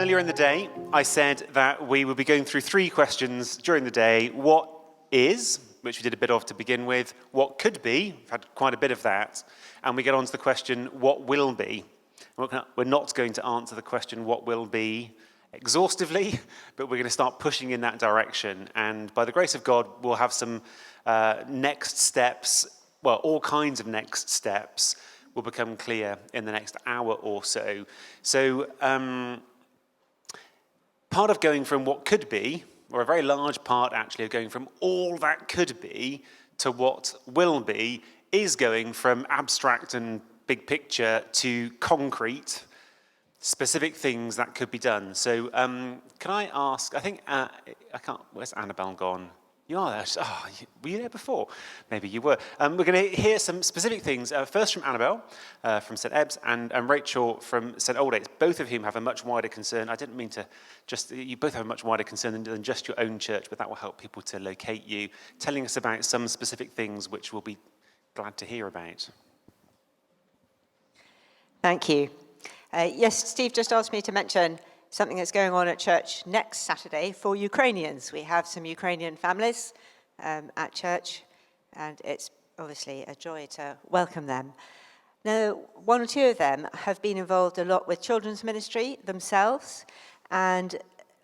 Earlier in the day, I said that we would be going through 3 questions during the day. What is, which we did a bit of to begin with, what could be, we've had quite a bit of that, and we get on to the question, what will be? We're not going to answer the question, what will be, exhaustively, but we're going to start pushing in that direction, and by the grace of God, we'll have some next steps, well, all kinds of next steps will become clear in the next hour or so. So, part of going from what could be, or a very large part actually of going from all that could be to what will be, is going from abstract and big picture to concrete, specific things that could be done. So can I ask, I think, I can't, where's Annabelle gone? You are there. Oh, were you there before? Maybe you were. We're going to hear some specific things, first from Annabelle, from St Ebbs, and Rachel from St Aldates, both of whom have a much wider concern. I didn't mean to just, you both have a much wider concern than just your own church, but that will help people to locate you, telling us about some specific things which we'll be glad to hear about. Thank you. Yes, Steve just asked me to mention something that's going on at church next Saturday for Ukrainians. We have some Ukrainian families at church, and it's obviously a joy to welcome them. Now, 1 or 2 of them have been involved a lot with children's ministry themselves, and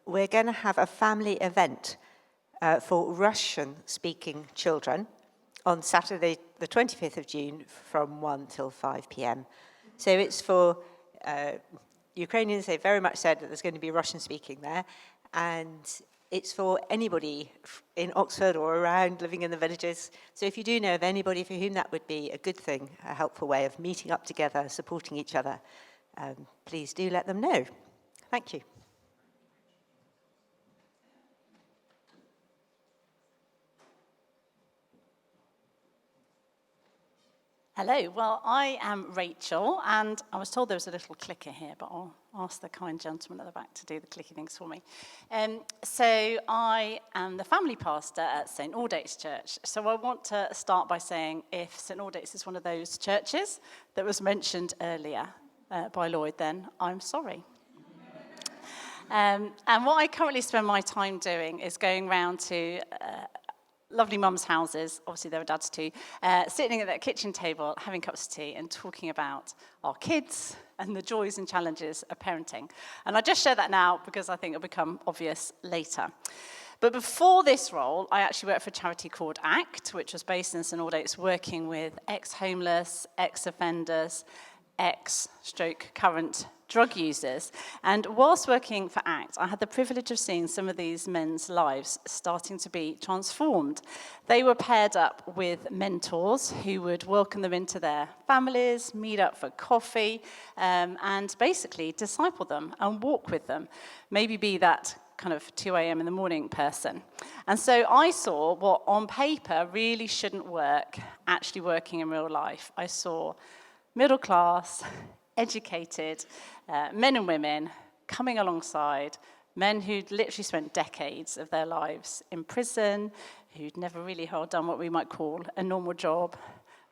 we're going to have a family event for Russian-speaking children on Saturday, the 25th of June, from 1 till 5 p.m. So it's for Ukrainians. They very much said that there's going to be Russian speaking there, and it's for anybody in Oxford or around living in the villages. So if you do know of anybody for whom that would be a good thing, a helpful way of meeting up together, supporting each other, please do let them know. Thank you. Hello, well, I am Rachel, and I was told there was a little clicker here, but I'll ask the kind gentleman at the back to do the clicky things for me. So I am the family pastor at St Aldates Church. So I want to start by saying if St Aldates is one of those churches that was mentioned earlier by Lloyd, then I'm sorry. And what I currently spend my time doing is going round to lovely mums' houses, obviously there are dads too, sitting at that kitchen table, having cups of tea and talking about our kids and the joys and challenges of parenting. And I just share that now because I think it'll become obvious later. But before this role, I actually worked for a charity called ACT, which was based in St Aldates, working with ex-homeless, ex-offenders, ex-current drug users. And whilst working for ACT, I had the privilege of seeing some of these men's lives starting to be transformed. They were paired up with mentors who would welcome them into their families, meet up for coffee, and basically disciple them and walk with them. Maybe be that kind of 2 a.m. in the morning person. And so I saw what on paper really shouldn't work, actually working in real life. I saw middle class, educated men and women coming alongside men who'd literally spent decades of their lives in prison, who'd never really done what we might call a normal job,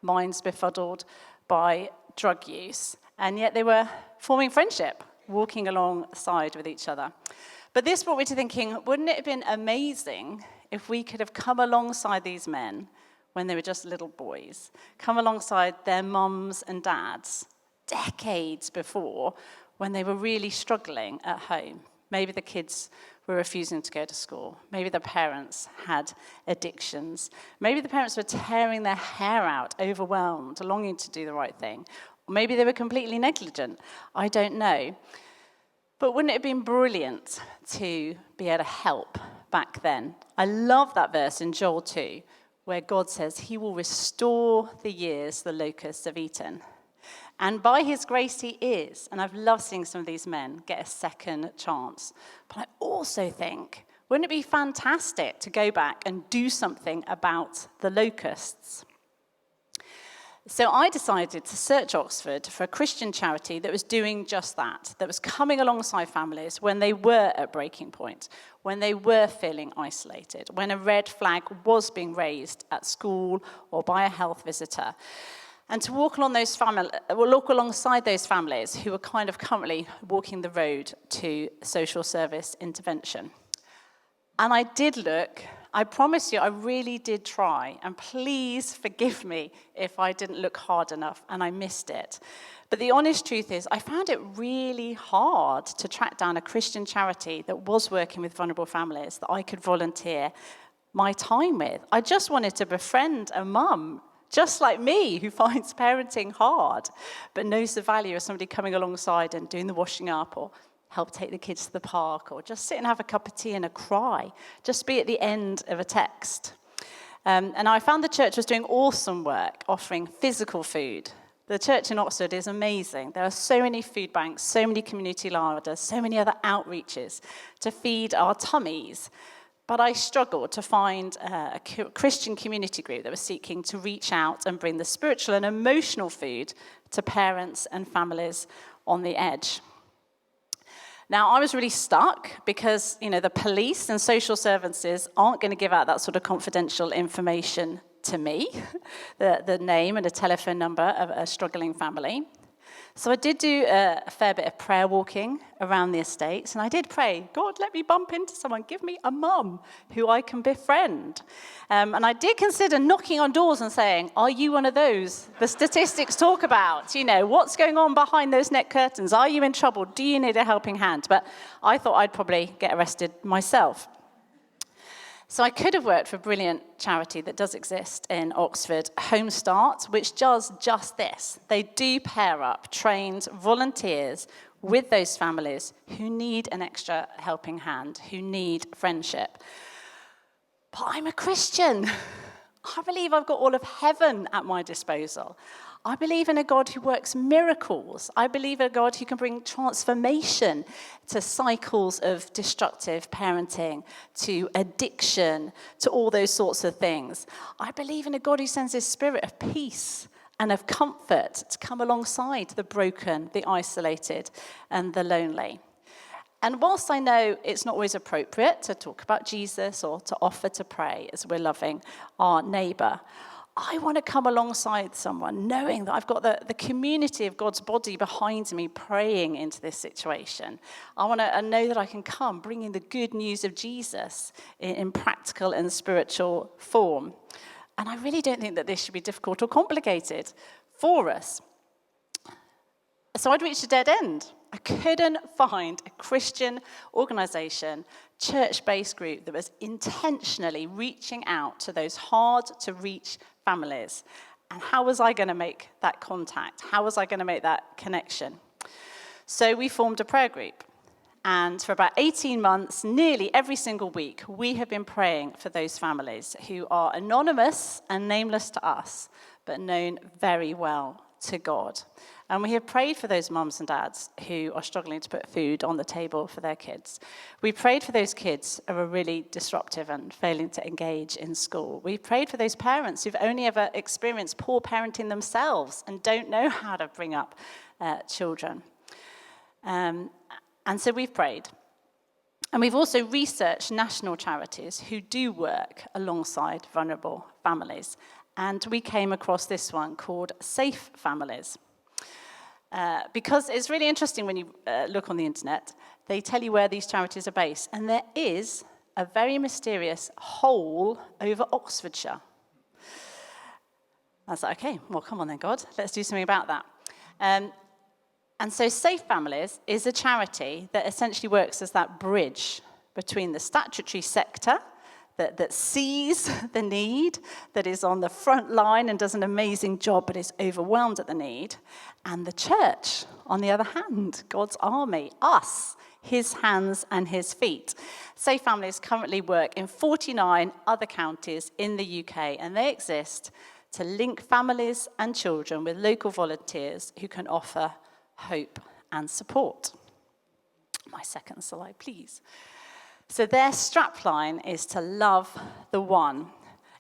minds befuddled by drug use, and yet they were forming friendship, walking alongside with each other. But this brought me to thinking, wouldn't it have been amazing if we could have come alongside these men when they were just little boys, come alongside their mums and dads decades before, when they were really struggling at home. Maybe the kids were refusing to go to school. Maybe the parents had addictions. Maybe the parents were tearing their hair out, overwhelmed, longing to do the right thing. Or maybe they were completely negligent. I don't know. But wouldn't it have been brilliant to be able to help back then? I love that verse in Joel 2, where God says he will restore the years the locusts have eaten. And by his grace he is. And I've loved seeing some of these men get a second chance. But I also think, wouldn't it be fantastic to go back and do something about the locusts? So I decided to search Oxford for a Christian charity that was doing just that was coming alongside families when they were at breaking point, when they were feeling isolated, when a red flag was being raised at school or by a health visitor. and to walk alongside those families who are kind of currently walking the road to social service intervention. And I did look. I promise you, I really did try. And please forgive me if I didn't look hard enough and I missed it. But the honest truth is, I found it really hard to track down a Christian charity that was working with vulnerable families that I could volunteer my time with. I just wanted to befriend a mum, just like me, who finds parenting hard, but knows the value of somebody coming alongside and doing the washing up, or help take the kids to the park, or just sit and have a cup of tea and a cry, just be at the end of a text. And I found the church was doing awesome work, offering physical food. The church in Oxford is amazing. There are so many food banks, so many community larders, so many other outreaches to feed our tummies. But I struggled to find a Christian community group that was seeking to reach out and bring the spiritual and emotional food to parents and families on the edge. Now, I was really stuck because, the police and social services aren't going to give out that sort of confidential information to me, the name and a telephone number of a struggling family. So I did do a fair bit of prayer walking around the estates, and I did pray, God, let me bump into someone, give me a mum who I can befriend. And I did consider knocking on doors and saying, are you one of those the statistics talk about? What's going on behind those net curtains? Are you in trouble? Do you need a helping hand? But I thought I'd probably get arrested myself. So I could have worked for a brilliant charity that does exist in Oxford, Home Start, which does just this. They do pair up trained volunteers with those families who need an extra helping hand, who need friendship. But I'm a Christian. I believe I've got all of heaven at my disposal. I believe in a God who works miracles. I believe in a God who can bring transformation to cycles of destructive parenting, to addiction, to all those sorts of things. I believe in a God who sends his spirit of peace and of comfort to come alongside the broken, the isolated, and the lonely. And whilst I know it's not always appropriate to talk about Jesus or to offer to pray as we're loving our neighbour, I want to come alongside someone knowing that I've got the community of God's body behind me praying into this situation. I want to know that I can come bringing the good news of Jesus in practical and spiritual form. And I really don't think that this should be difficult or complicated for us. So I'd reached a dead end. I couldn't find a Christian organisation, church-based group that was intentionally reaching out to those hard-to-reach families. And how was I going to make that contact? How was I going to make that connection? So we formed a prayer group. And for about 18 months, nearly every single week, we have been praying for those families who are anonymous and nameless to us, but known very well to God. And we have prayed for those mums and dads who are struggling to put food on the table for their kids. We prayed for those kids who are really disruptive and failing to engage in school. We prayed for those parents who've only ever experienced poor parenting themselves and don't know how to bring up children. And so we've prayed. And we've also researched national charities who do work alongside vulnerable families. And we came across this one called Safe Families. Because it's really interesting when you look on the internet, they tell you where these charities are based. And there is a very mysterious hole over Oxfordshire. I was like, okay, well, come on then, God, let's do something about that. And so Safe Families is a charity that essentially works as that bridge between the statutory sector that sees the need, that is on the front line and does an amazing job but is overwhelmed at the need, and the church, on the other hand, God's army, us, his hands and his feet. Safe Families currently work in 49 other counties in the UK, and they exist to link families and children with local volunteers who can offer hope and support. My second slide, please. So their strapline is to love the one.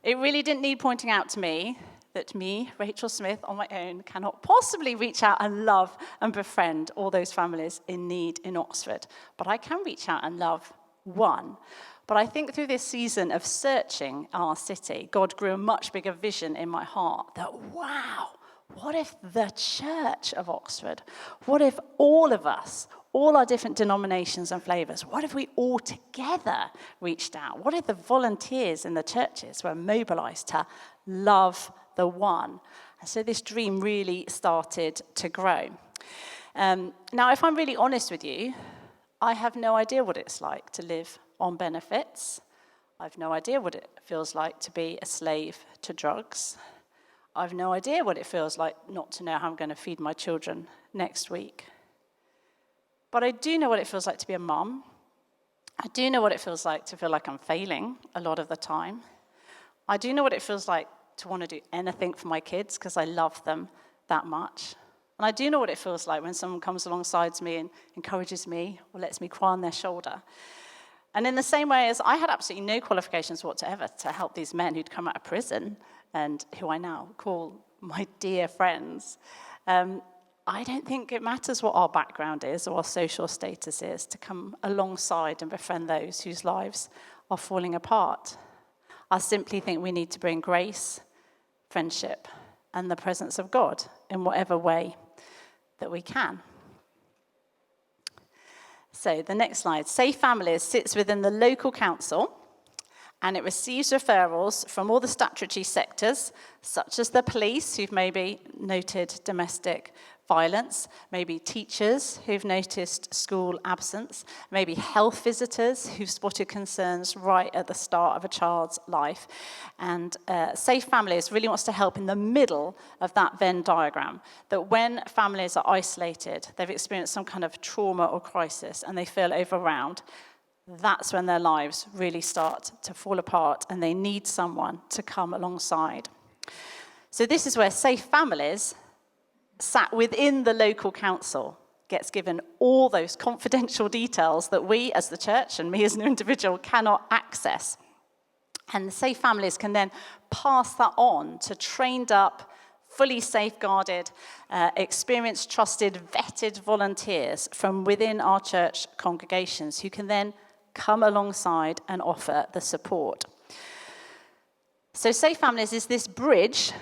It really didn't need pointing out to me that me, Rachel Smith, on my own, cannot possibly reach out and love and befriend all those families in need in Oxford. But I can reach out and love one. But I think through this season of searching our city, God grew a much bigger vision in my heart that, wow, what if the Church of Oxford, what if all of us, all our different denominations and flavours, what if we all together reached out? What if the volunteers in the churches were mobilised to love the one? And so this dream really started to grow. Now, if I'm really honest with you, I have no idea what it's like to live on benefits. I've no idea what it feels like to be a slave to drugs. I've no idea what it feels like not to know how I'm going to feed my children next week. But I do know what it feels like to be a mum. I do know what it feels like to feel like I'm failing a lot of the time. I do know what it feels like to want to do anything for my kids because I love them that much. And I do know what it feels like when someone comes alongside me and encourages me or lets me cry on their shoulder. And in the same way as I had absolutely no qualifications whatsoever to help these men who'd come out of prison and who I now call my dear friends, I don't think it matters what our background is or our social status is to come alongside and befriend those whose lives are falling apart. I simply think we need to bring grace, friendship, and the presence of God in whatever way that we can. So the next slide. Safe Families sits within the local council, and it receives referrals from all the statutory sectors, such as the police, who've maybe noted domestic violence, maybe teachers who've noticed school absence, maybe health visitors who've spotted concerns right at the start of a child's life. And Safe Families really wants to help in the middle of that Venn diagram, that when families are isolated, they've experienced some kind of trauma or crisis, and they feel overwhelmed, that's when their lives really start to fall apart, and they need someone to come alongside. So this is where Safe Families, sat within the local council, gets given all those confidential details that we as the church and me as an individual cannot access. And the Safe Families can then pass that on to trained up, fully safeguarded, experienced, trusted, vetted volunteers from within our church congregations who can then come alongside and offer the support. So Safe Families is this bridge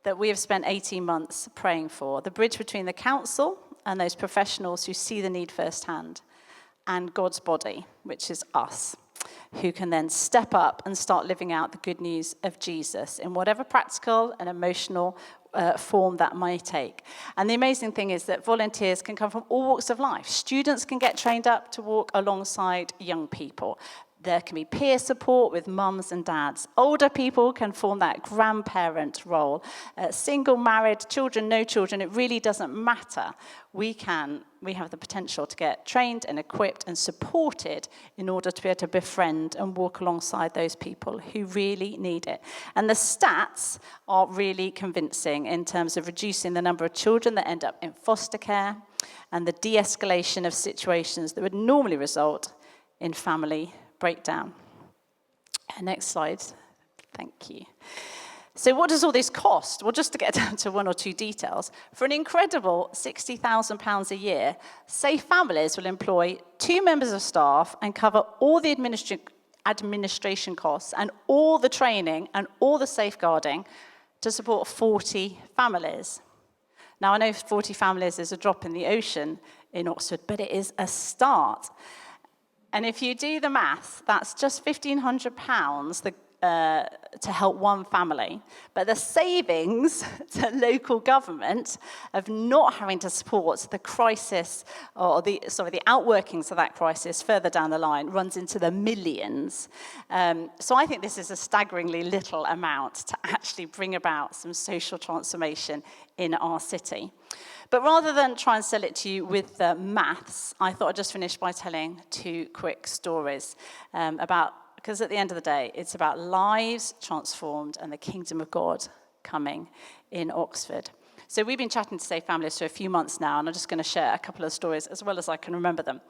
that we have spent 18 months praying for, the bridge between the council and those professionals who see the need firsthand, and God's body, which is us, who can then step up and start living out the good news of Jesus in whatever practical and emotional form that may take. And the amazing thing is that volunteers can come from all walks of life. Students can get trained up to walk alongside young people. There can be peer support with mums and dads. Older people can form that grandparent role. Single, married, children, no children, it really doesn't matter. We have the potential to get trained and equipped and supported in order to be able to befriend and walk alongside those people who really need it. And the stats are really convincing in terms of reducing the number of children that end up in foster care and the de-escalation of situations that would normally result in family breakdown. Next slide. Thank you. So what does all this cost? Well, just to get down to one or two details, for an incredible £60,000 a year, Safe Families will employ 2 members of staff and cover all the administration costs and all the training and all the safeguarding to support 40 families. Now, I know 40 families is a drop in the ocean in Oxford, but it is a start. And if you do the maths, that's just £1,500 to help one family. But the savings to local government of not having to support the crisis, or the outworkings of that crisis further down the line, runs into the millions. So I think this is a staggeringly little amount to actually bring about some social transformation in our city. But rather than try and sell it to you with the maths, I thought I'd just finish by telling 2 quick stories because at the end of the day, it's about lives transformed and the kingdom of God coming in Oxford. So we've been chatting to Safe Families for a few months now, and I'm just going to share a couple of stories as well as I can remember them.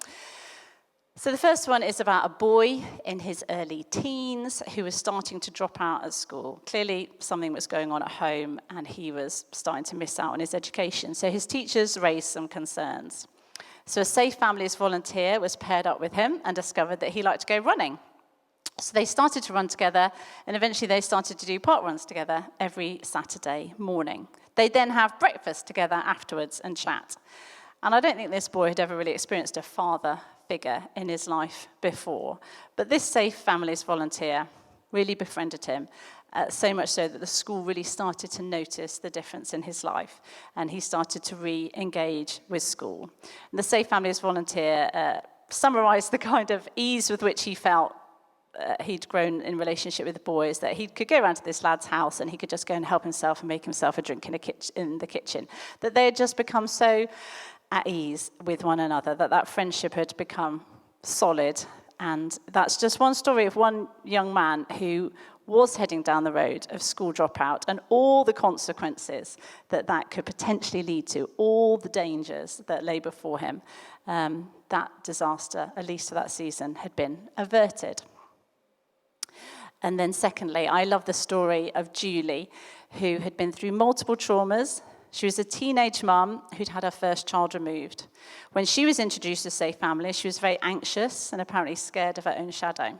So the first one is about a boy in his early teens who was starting to drop out at school. Clearly, something was going on at home, and he was starting to miss out on his education. So his teachers raised some concerns. So a Safe Families volunteer was paired up with him and discovered that he liked to go running. So they started to run together, and eventually they started to do park runs together every Saturday morning. They'd then have breakfast together afterwards and chat. And I don't think this boy had ever really experienced a father figure in his life before. But this Safe Families volunteer really befriended him, so much so that the school really started to notice the difference in his life, and he started to re-engage with school. And the Safe Families volunteer summarised the kind of ease with which he felt he'd grown in relationship with the boys, that he could go around to this lad's house and he could just go and help himself and make himself a drink in the kitchen, that they had just become so at ease with one another, that friendship had become solid. And that's just one story of one young man who was heading down the road of school dropout and all the consequences that could potentially lead to, all the dangers that lay before him. That disaster, at least for that season, had been averted. And then secondly, I love the story of Julie, who had been through multiple traumas. She was a teenage mum who'd had her first child removed. When she was introduced to Safe Families, she was very anxious and apparently scared of her own shadow.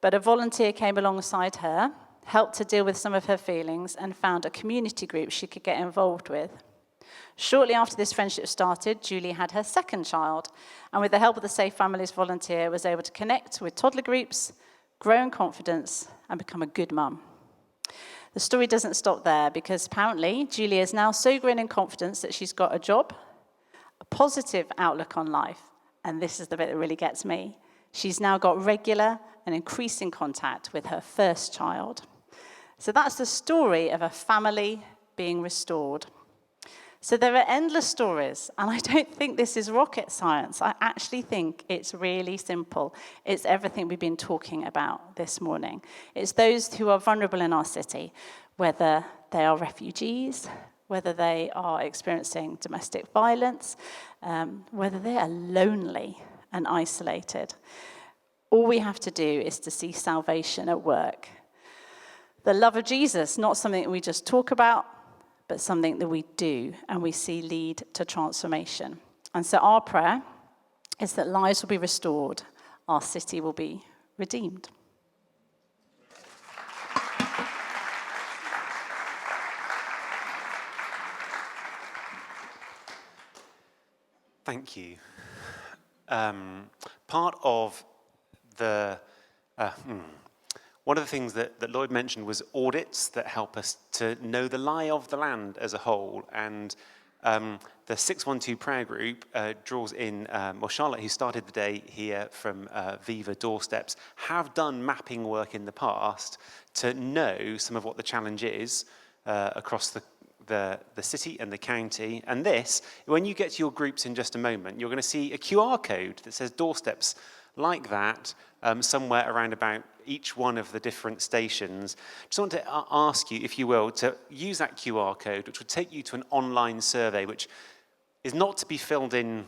But a volunteer came alongside her, helped her deal with some of her feelings, and found a community group she could get involved with. Shortly after this friendship started, Julie had her second child, and with the help of the Safe Families volunteer, was able to connect with toddler groups, grow in confidence, and become a good mum. The story doesn't stop there, because apparently Julie is now so grown in confidence that she's got a job, a positive outlook on life, and this is the bit that really gets me. She's now got regular and increasing contact with her first child. So that's the story of a family being restored. So there are endless stories, and I don't think this is rocket science. I actually think it's really simple. It's everything we've been talking about this morning. It's those who are vulnerable in our city, whether they are refugees, whether they are experiencing domestic violence, whether they are lonely and isolated. All we have to do is to see salvation at work. The love of Jesus, not something that we just talk about, but something that we do and we see lead to transformation. And so our prayer is that lives will be restored, our city will be redeemed. Thank you. Part of the one of the things that Lloyd mentioned was audits that help us to know the lie of the land as a whole. And the 612 prayer group draws in, Charlotte, who started the day here from Viva Doorsteps, have done mapping work in the past to know some of what the challenge is across the city and the county. And this, when you get to your groups in just a moment, you're going to see a QR code that says Doorsteps like that somewhere around about each one of the different stations. Just want to ask you, if you will, to use that QR code, which would take you to an online survey, which is not to be filled in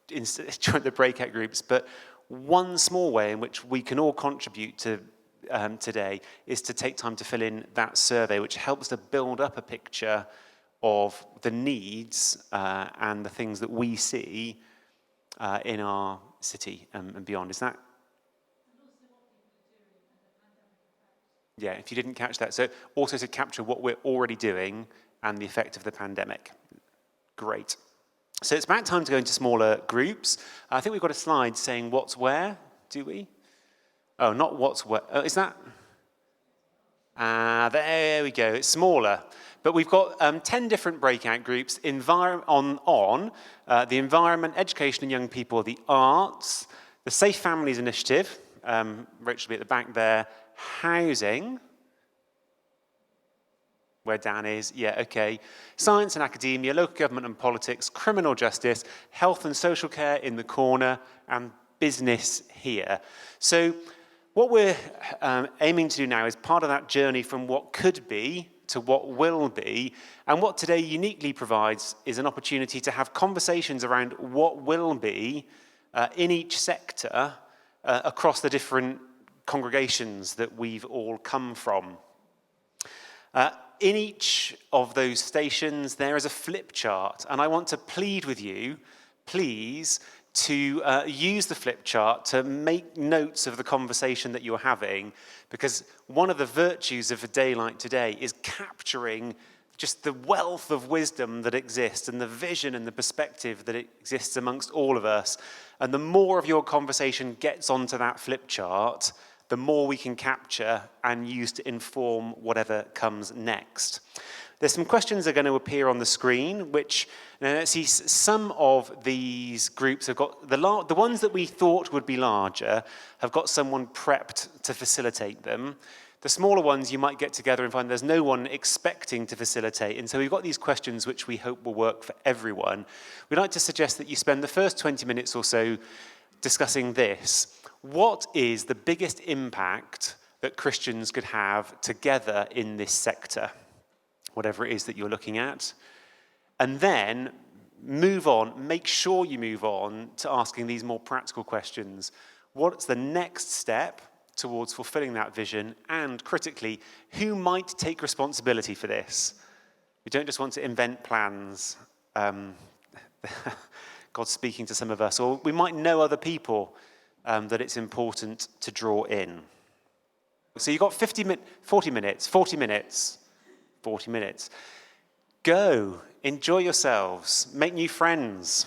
during the breakout groups, but one small way in which we can all contribute to today is to take time to fill in that survey, which helps to build up a picture of the needs and the things that we see in our city and beyond. Is that? Yeah, if you didn't catch that. So also to capture what we're already doing and the effect of the pandemic. Great. So it's about time to go into smaller groups. I think we've got a slide saying what's where, do we? Oh, not what's where. Oh, is that? There we go. It's smaller. But we've got 10 different breakout groups on the environment, education and young people, the arts, the Safe Families Initiative, Rachel will be at the back there, housing, where Dan is, yeah, okay, science and academia, local government and politics, criminal justice, health and social care in the corner, and business here. So what we're aiming to do now is part of that journey from what could be to what will be, and what today uniquely provides is an opportunity to have conversations around what will be in each sector across the different congregations that we've all come from. In each of those stations, there is a flip chart, and I want to plead with you, please to use the flip chart to make notes of the conversation that you're having, because one of the virtues of a day like today is capturing just the wealth of wisdom that exists and the vision and the perspective that exists amongst all of us. And the more of your conversation gets onto that flip chart, the more we can capture and use to inform whatever comes next. There's some questions that are going to appear on the screen, which, see, some of these groups have got, the ones that we thought would be larger have got someone prepped to facilitate them. The smaller ones you might get together and find there's no one expecting to facilitate. And so we've got these questions which we hope will work for everyone. We'd like to suggest that you spend the first 20 minutes or so discussing this. What is the biggest impact that Christians could have together in this sector? Whatever it is that you're looking at. And then move on, make sure you move on to asking these more practical questions. What's the next step towards fulfilling that vision? And critically, who might take responsibility for this? We don't just want to invent plans. God's speaking to some of us, or we might know other people that it's important to draw in. So you've got 40 minutes. Go, enjoy yourselves, make new friends.